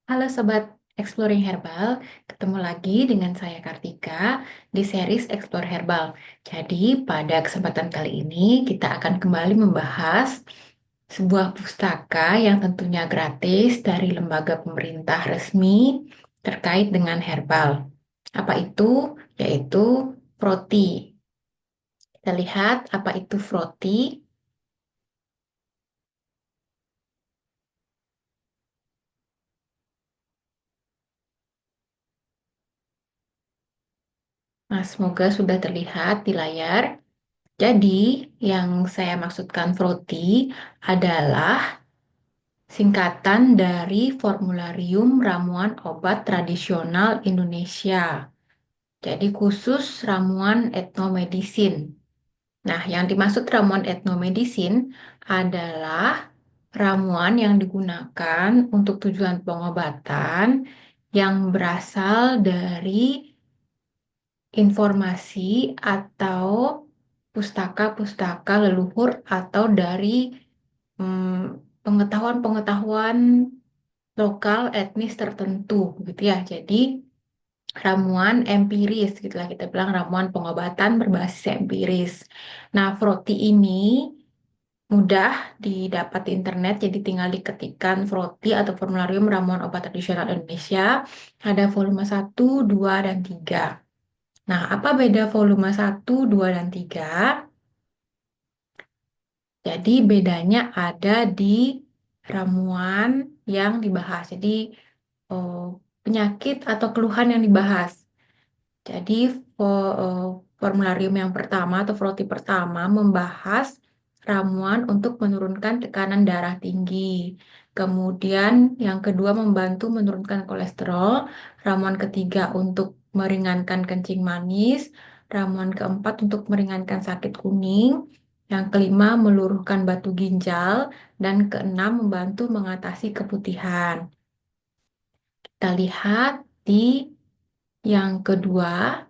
Halo Sobat Exploring Herbal, ketemu lagi dengan saya Kartika di series Explore Herbal. Jadi pada kesempatan kali ini kita akan kembali membahas sebuah pustaka yang tentunya gratis dari lembaga pemerintah resmi terkait dengan herbal. Apa itu? Yaitu Froti. Kita lihat apa itu Froti. Nah, semoga sudah terlihat di layar. Jadi, yang saya maksudkan Froti adalah singkatan dari Formularium Ramuan Obat Tradisional Indonesia. Jadi, khusus ramuan etnomedisin. Nah, yang dimaksud ramuan etnomedisin adalah ramuan yang digunakan untuk tujuan pengobatan yang berasal dari informasi atau pustaka-pustaka leluhur atau dari pengetahuan-pengetahuan lokal etnis tertentu gitu ya. Jadi ramuan empiris gitulah kita bilang ramuan pengobatan berbasis empiris. Nah, Froti ini mudah didapat di internet, jadi tinggal diketikkan Froti atau Formularium Ramuan Obat Tradisional Indonesia. Ada volume 1, 2, dan 3. Nah, apa beda volume 1, 2, dan 3? Jadi bedanya ada di ramuan yang dibahas. Jadi oh, penyakit atau keluhan yang dibahas. Jadi eh, formularium yang pertama atau froti pertama membahas ramuan untuk menurunkan tekanan darah tinggi. Kemudian yang kedua membantu menurunkan kolesterol. Ramuan ketiga untuk meringankan kencing manis. Ramuan keempat untuk meringankan sakit kuning. Yang kelima meluruhkan batu ginjal. Dan keenam membantu mengatasi keputihan. Kita lihat di yang kedua.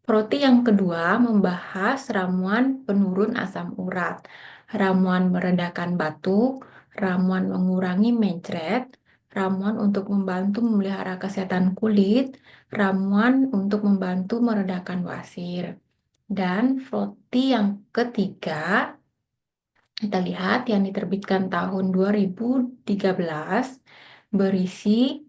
Proti yang kedua membahas ramuan penurun asam urat, ramuan meredakan batuk, ramuan mengurangi mencret, ramuan untuk membantu memelihara kesehatan kulit, ramuan untuk membantu meredakan wasir. Dan Froti yang ketiga, kita lihat yang diterbitkan tahun 2013, berisi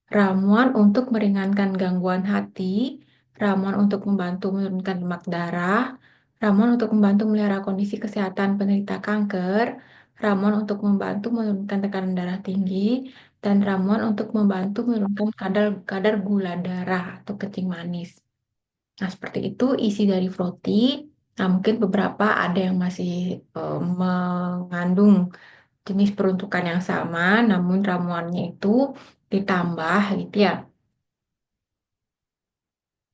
ramuan untuk meringankan gangguan hati, ramuan untuk membantu menurunkan lemak darah, ramuan untuk membantu melihara kondisi kesehatan penderita kanker, ramuan untuk membantu menurunkan tekanan darah tinggi, dan ramuan untuk membantu menurunkan kadar kadar gula darah atau kencing manis. Nah, seperti itu isi dari Froti. Nah, mungkin beberapa ada yang masih mengandung jenis peruntukan yang sama, namun ramuannya itu ditambah gitu ya.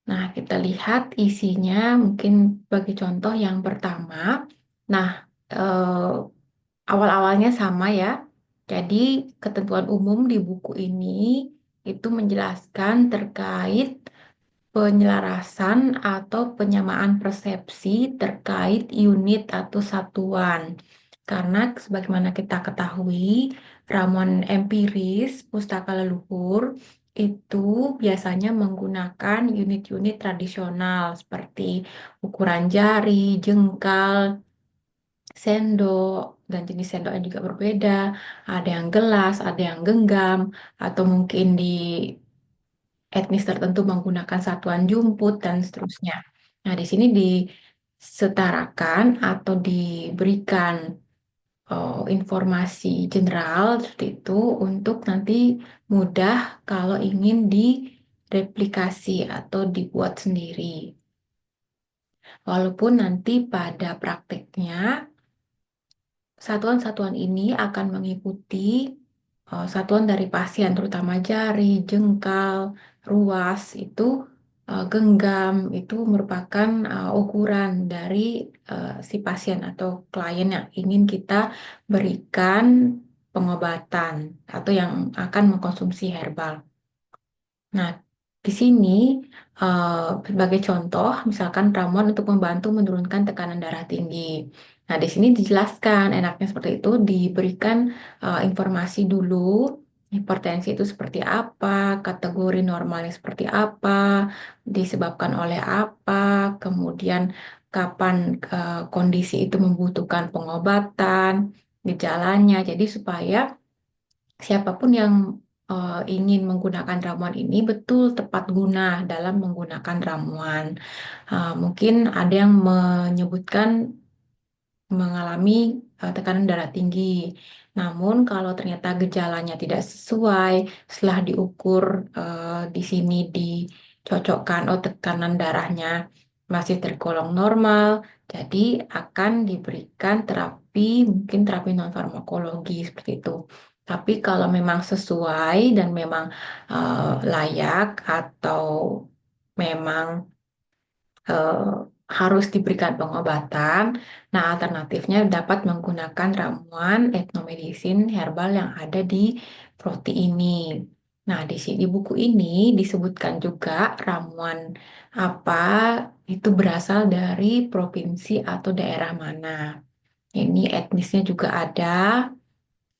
Nah, kita lihat isinya mungkin bagi contoh yang pertama. Nah, awal-awalnya sama ya. Jadi, ketentuan umum di buku ini itu menjelaskan terkait penyelarasan atau penyamaan persepsi terkait unit atau satuan. Karena sebagaimana kita ketahui, ramuan empiris pustaka leluhur itu biasanya menggunakan unit-unit tradisional seperti ukuran jari, jengkal, sendok, dan jenis sendoknya juga berbeda. Ada yang gelas, ada yang genggam, atau mungkin di etnis tertentu menggunakan satuan jumput dan seterusnya. Nah, di sini disetarakan atau diberikan informasi general seperti itu untuk nanti mudah kalau ingin direplikasi atau dibuat sendiri. Walaupun nanti pada prakteknya satuan-satuan ini akan mengikuti satuan dari pasien, terutama jari, jengkal, ruas, itu genggam, itu merupakan ukuran dari si pasien atau klien yang ingin kita berikan pengobatan atau yang akan mengkonsumsi herbal. Nah, di sini eh, sebagai contoh, misalkan ramuan untuk membantu menurunkan tekanan darah tinggi. Nah, di sini dijelaskan enaknya seperti itu, diberikan informasi dulu hipertensi itu seperti apa, kategori normalnya seperti apa, disebabkan oleh apa, kemudian kapan kondisi itu membutuhkan pengobatan, gejalanya. Jadi supaya siapapun yang ingin menggunakan ramuan ini betul tepat guna dalam menggunakan ramuan. Mungkin ada yang menyebutkan mengalami tekanan darah tinggi. Namun kalau ternyata gejalanya tidak sesuai, setelah diukur di sini dicocokkan, oh tekanan darahnya masih tergolong normal, jadi akan diberikan terapi, mungkin terapi non farmakologi seperti itu. Tapi kalau memang sesuai dan memang layak atau memang eh, harus diberikan pengobatan. Nah, alternatifnya dapat menggunakan ramuan etnomedicine herbal yang ada di Proti ini. Nah, di buku ini disebutkan juga ramuan apa itu berasal dari provinsi atau daerah mana. Ini etnisnya juga ada.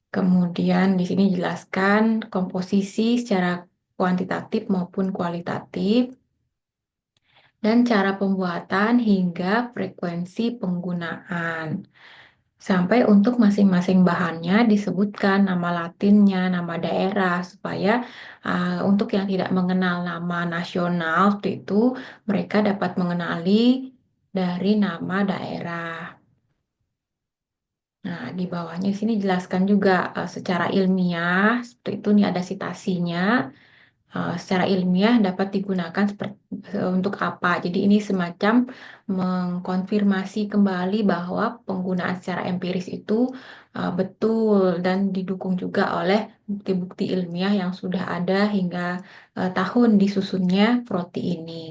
Kemudian di sini jelaskan komposisi secara kuantitatif maupun kualitatif dan cara pembuatan hingga frekuensi penggunaan. Sampai untuk masing-masing bahannya disebutkan nama latinnya, nama daerah, supaya untuk yang tidak mengenal nama nasional seperti itu, mereka dapat mengenali dari nama daerah. Nah, di bawahnya di sini jelaskan juga secara ilmiah, seperti itu nih ada sitasinya. Secara ilmiah dapat digunakan untuk apa. Jadi ini semacam mengkonfirmasi kembali bahwa penggunaan secara empiris itu betul dan didukung juga oleh bukti-bukti ilmiah yang sudah ada hingga tahun disusunnya protein ini.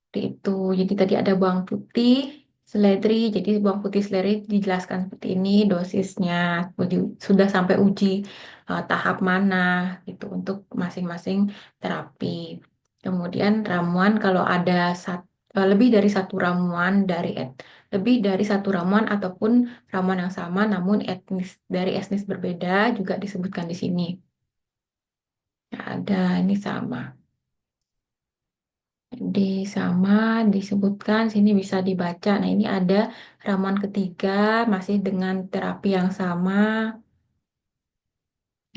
Seperti itu. Jadi tadi ada bawang putih, seledri. Jadi bawang putih seledri dijelaskan seperti ini dosisnya sudah sampai uji tahap mana gitu untuk masing-masing terapi. Kemudian ramuan kalau ada lebih dari satu ramuan lebih dari satu ramuan ataupun ramuan yang sama namun etnis berbeda juga disebutkan di sini. Ada ini sama. Sama disebutkan sini bisa dibaca. Nah, ini ada ramuan ketiga masih dengan terapi yang sama.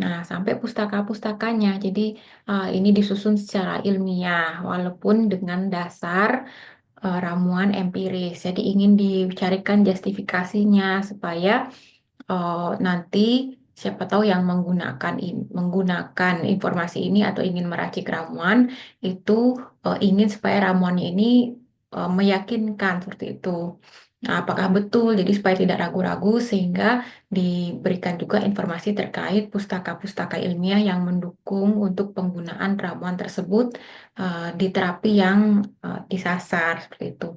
Nah, sampai pustaka-pustakanya. Jadi, ini disusun secara ilmiah walaupun dengan dasar ramuan empiris. Jadi, ingin dicarikan justifikasinya supaya nanti siapa tahu yang menggunakan informasi ini atau ingin meracik ramuan itu ingin supaya ramuannya ini meyakinkan seperti itu. Nah, apakah betul? Jadi supaya tidak ragu-ragu sehingga diberikan juga informasi terkait pustaka-pustaka ilmiah yang mendukung untuk penggunaan ramuan tersebut di terapi yang disasar seperti itu.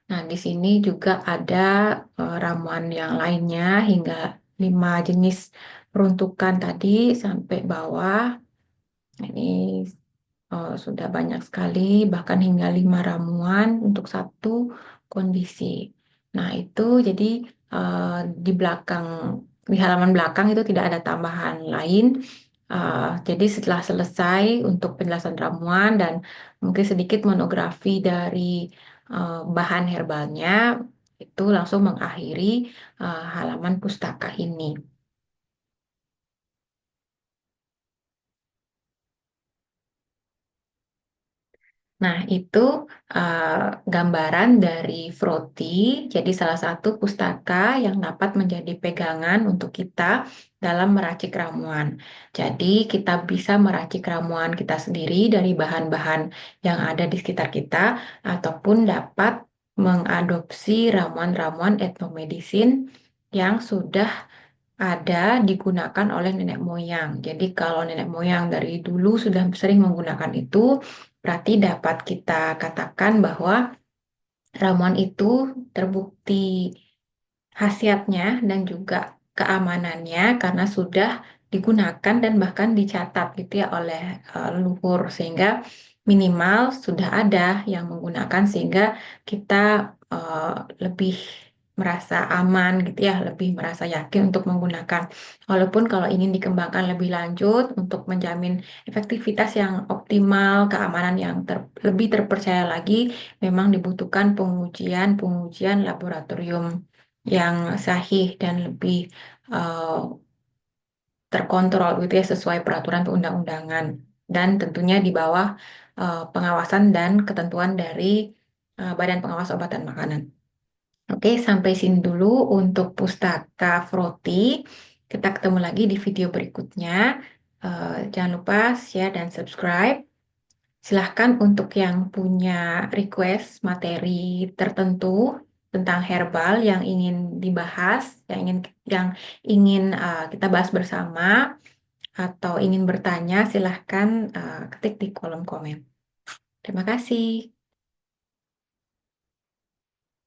Nah, di sini juga ada ramuan yang lainnya hingga 5 jenis peruntukan tadi sampai bawah. Ini sudah banyak sekali, bahkan hingga 5 ramuan untuk satu kondisi. Nah, itu jadi eh, di belakang, di halaman belakang itu tidak ada tambahan lain. Jadi setelah selesai untuk penjelasan ramuan dan mungkin sedikit monografi dari bahan herbalnya, itu langsung mengakhiri halaman pustaka ini. Nah, itu uh, gambaran dari Froti, jadi salah satu pustaka yang dapat menjadi pegangan untuk kita dalam meracik ramuan. Jadi, kita bisa meracik ramuan kita sendiri dari bahan-bahan yang ada di sekitar kita, ataupun dapat mengadopsi ramuan-ramuan etnomedicine yang sudah ada digunakan oleh nenek moyang. Jadi kalau nenek moyang dari dulu sudah sering menggunakan itu, berarti dapat kita katakan bahwa ramuan itu terbukti khasiatnya dan juga keamanannya karena sudah digunakan dan bahkan dicatat gitu ya oleh leluhur sehingga minimal sudah ada yang menggunakan sehingga kita lebih merasa aman gitu ya, lebih merasa yakin untuk menggunakan. Walaupun kalau ingin dikembangkan lebih lanjut untuk menjamin efektivitas yang optimal, keamanan yang lebih terpercaya lagi, memang dibutuhkan pengujian laboratorium yang sahih dan lebih eh, terkontrol gitu ya sesuai peraturan perundang-undangan dan tentunya di bawah pengawasan dan ketentuan dari Badan Pengawas Obat dan Makanan. Oke, sampai sini dulu untuk Pustaka Froti. Kita ketemu lagi di video berikutnya. Jangan lupa share dan subscribe. Silahkan untuk yang punya request materi tertentu tentang herbal yang ingin dibahas, yang ingin kita bahas bersama, atau ingin bertanya, silahkan ketik di kolom komen. Terima kasih.